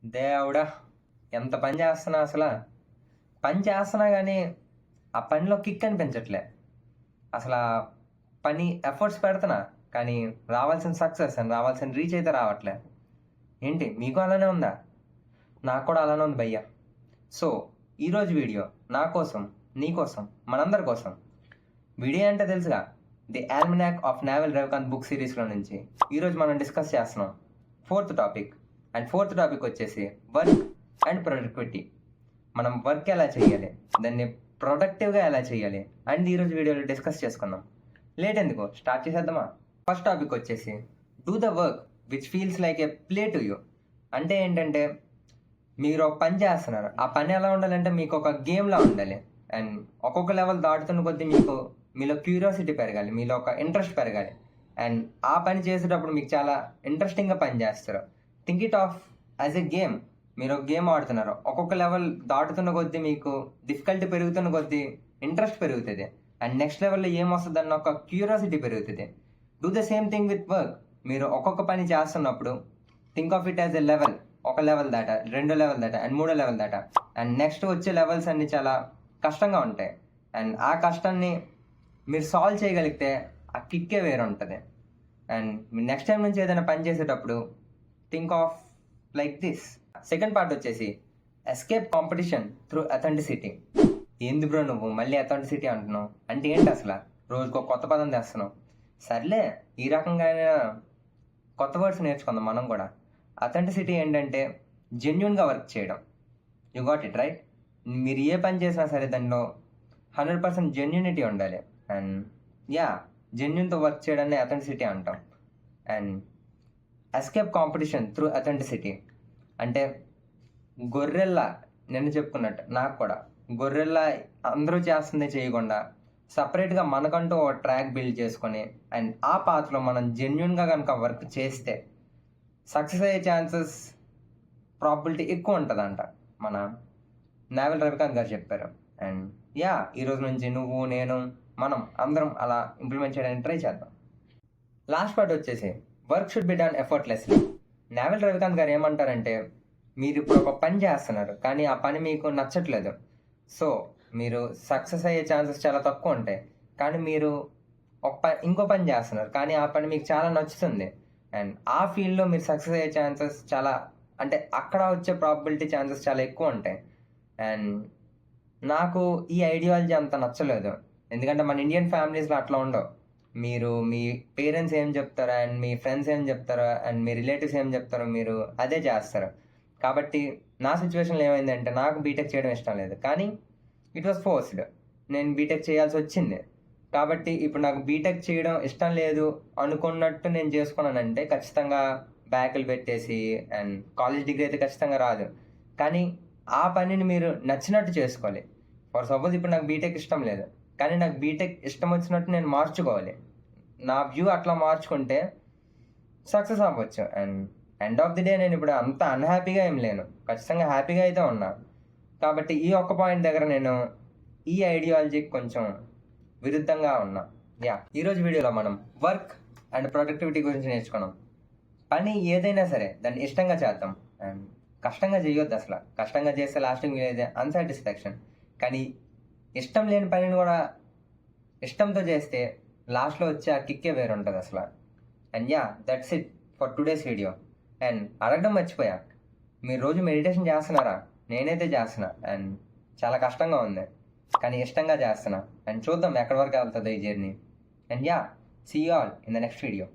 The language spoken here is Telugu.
దేవుడా! ఎంత పని చేస్తున్నా అసల. పని చేస్తున్నా గానీ, ఆ పనిలో కిక్ అనిపించట్లే. అసలా పని ఎఫర్ట్స్ పెడుతున్నా, కానీ రావాల్సిన సక్సెస్ అండ్ రావాల్సిన రీచ్ అయితే రావట్లే. ఏంటి మీకు అలానే ఉందా? నాకు కూడా అలానే ఉంది భయ్యా. సో, ఈరోజు వీడియో నా కోసం, నీ కోసం, మనందరి కోసం. వీడియో అంటే తెలుసుగా, the almanack of Naval Ravikant book సిరీస్‌లో నుంచి ఈరోజు మనం డిస్కస్ చేస్తున్నాం. Fourth topic. And fourth topic వచ్చేసి వర్క్ అండ్ ప్రొడక్టివిటీ. మనం వర్క్ ఎలా చేయాలి, దాన్ని ప్రొడక్టివ్గా ఎలా చేయాలి అండ్ ఈరోజు వీడియోలో డిస్కస్ చేసుకుందాం. లేట్ ఎందుకు, స్టార్ట్ చేసేద్దామా? ఫస్ట్ టాపిక్ వచ్చేసి do the work which feels like A play to you. అంటే ఏంటంటే, మీరు ఒక పని చేస్తున్నారు, ఆ పని ఎలా ఉండాలంటే మీకు ఒక గేమ్లా ఉండాలి. అండ్ ఒక్కొక్క లెవెల్ దాటుతున్న కొద్దీ మీలో క్యూరియాసిటీ పెరగాలి, మీలో ఒక ఇంట్రెస్ట్ పెరగాలి. అండ్ ఆ పని చేసేటప్పుడు మీకు చాలా ఇంట్రెస్టింగ్గా పని చేస్తారు. Think it of as a game. మీరు ఒక గేమ్ ఆడుతున్నారు, ఒక్కొక్క లెవెల్ దాటుతున్న కొద్దీ మీకు డిఫికల్టీ పెరుగుతున్న కొద్దీ ఇంట్రెస్ట్ పెరుగుతుంది. అండ్ నెక్స్ట్ లెవెల్లో ఏమొస్తుంది అన్న ఒక క్యూరియాసిటీ పెరుగుతుంది. Do the same thing with work. మీరు ఒక్కొక్క పని చేస్తున్నప్పుడు think of it as a level. ఒక లెవెల్ దాట, 2 లెవెల్ దాట, అండ్ 3 లెవెల్ దాట. అండ్ నెక్స్ట్ వచ్చే లెవెల్స్ అన్ని చాలా కష్టంగా ఉంటాయి. అండ్ ఆ కష్టాన్ని మీరు సాల్వ్ చేయగలిగితే ఆ కిక్కే వేరే ఉంటుంది. అండ్ మీరు నెక్స్ట్ టైం నుంచి ఏదైనా పని చేసేటప్పుడు think of like this. Second part వచ్చేసి ఎస్కేప్ కాంపిటీషన్ త్రూ అథెంటిసిటీ. ఏంది బ్రో నువ్వు మళ్ళీ అథెంటిసిటీ అంటున్నావు? అంటే ఏంటి అసలు? రోజుకు ఒక కొత్త పదం తెస్తున్నావు. సర్లే, ఈ రకంగా కొత్త వర్డ్స్ నేర్చుకుందాం మనం కూడా. అథెంటిసిటీ ఏంటంటే జెన్యున్గా వర్క్ చేయడం. You got it right. మీరు ఏ పని చేసినా సరే దానిలో 100% జెన్యునిటీ ఉండాలి. అండ్ జెన్యున్తో వర్క్ చేయడాన్ని అథెంటిసిటీ అంటాం. And escape competition through authenticity అంటే గొర్రెల్లా, నేను చెప్పుకున్నట్టు నాకు కూడా గొర్రెల్లా అందరూ చేస్తుంది చేయకుండా సపరేట్గా మనకంటూ ఒక ట్రాక్ బిల్డ్ చేసుకొని అండ్ ఆ పాత్రలో మనం జెన్యున్గా కనుక వర్క్ చేస్తే సక్సెస్ అయ్యే ఛాన్సెస్ ప్రాబిలిటీ ఎక్కువ ఉంటుందంట మన నావల్ రవికాంత్ గారు చెప్పారు. అండ్ ఈరోజు నుంచి నువ్వు, నేను, మనం అందరం అలా ఇంప్లిమెంట్ చేయడానికి ట్రై చేద్దాం. లాస్ట్ పార్ట్ వచ్చేసి work should be done effortlessly. Naval Ravikant గారు ఏమంటారంటే, మీరు ఇప్పుడు ఒక పని చేస్తున్నారు కానీ ఆ పని మీకు నచ్చట్లేదు. సో మీరు సక్సెస్ అయ్యే ఛాన్సెస్ చాలా తక్కువ ఉంటాయి. కానీ మీరు ఇంకో పని చేస్తున్నారు కానీ ఆ పని మీకు చాలా నచ్చుతుంది. అండ్ ఆ ఫీల్డ్లో మీరు సక్సెస్ అయ్యే ఛాన్సెస్ చాలా, అంటే అక్కడ వచ్చే ప్రాబిలిటీ ఛాన్సెస్ చాలా ఎక్కువ ఉంటాయి. అండ్ నాకు ఈ ఐడియాలజీ అంత నచ్చలేదు. ఎందుకంటే మన ఇండియన్ ఫ్యామిలీస్లో అట్లా ఉండవు. మీరు మీ పేరెంట్స్ ఏం చెప్తారో అండ్ మీ ఫ్రెండ్స్ ఏం చెప్తారో అండ్ మీ రిలేటివ్స్ ఏం చెప్తారో మీరు అదే చేస్తారు. కాబట్టి నా సిచ్యువేషన్లో ఏమైందంటే, నాకు బీటెక్ చేయడం ఇష్టం లేదు కానీ ఇట్ వాస్ ఫోర్స్డ్. నేను బీటెక్ చేయాల్సి వచ్చింది. కాబట్టి ఇప్పుడు నాకు బీటెక్ చేయడం ఇష్టం లేదు అనుకున్నట్టు నేను చేసుకున్నానంటే ఖచ్చితంగా బ్యాకులు పెట్టేసి అండ్ కాలేజ్ డిగ్రీ అయితే ఖచ్చితంగా రాదు. కానీ ఆ పనిని మీరు నచ్చినట్టు చేసుకోవాలి. ఫర్ సపోజ్ ఇప్పుడు నాకు బీటెక్ ఇష్టం లేదు కానీ నాకు బీటెక్ ఇష్టం వచ్చినట్టు నేను మార్చుకోవాలి. నా వ్యూ అట్లా మార్చుకుంటే సక్సెస్ అవ్వచ్చు. And end of the day నేను ఇప్పుడు అంత అన్హ్యాపీగా ఏం లేను, ఖచ్చితంగా హ్యాపీగా అయితే ఉన్నా. కాబట్టి ఈ ఒక్క పాయింట్ దగ్గర నేను ఈ ఐడియాలజీకి కొంచెం విరుద్ధంగా ఉన్నా. ఈరోజు వీడియోలో మనం వర్క్ అండ్ ప్రొడక్టివిటీ గురించి నేర్చుకున్నాం. పని ఏదైనా సరే దాన్ని ఇష్టంగా చేద్దాం అండ్ కష్టంగా చేయొద్దు. అసలు కష్టంగా చేస్తే లాస్టింగ్ మిగిలేదే అన్సాటిస్ఫాక్షన్. కానీ ఇష్టం లేని పనిని కూడా ఇష్టంతో చేస్తే లాస్ట్లో వచ్చే ఆ కిక్కే వేరు ఉంటుంది అసలు. And that's it for today's video. And అడగడం మర్చిపోయా, మీరు రోజు మెడిటేషన్ చేస్తున్నారా? నేనైతే చేస్తున్నా అండ్ చాలా కష్టంగా ఉంది కానీ ఇష్టంగా చేస్తున్నా. అండ్ చూద్దాం ఎక్కడి వరకు వెళ్తుందో ఈ journey. And see you all in the next video.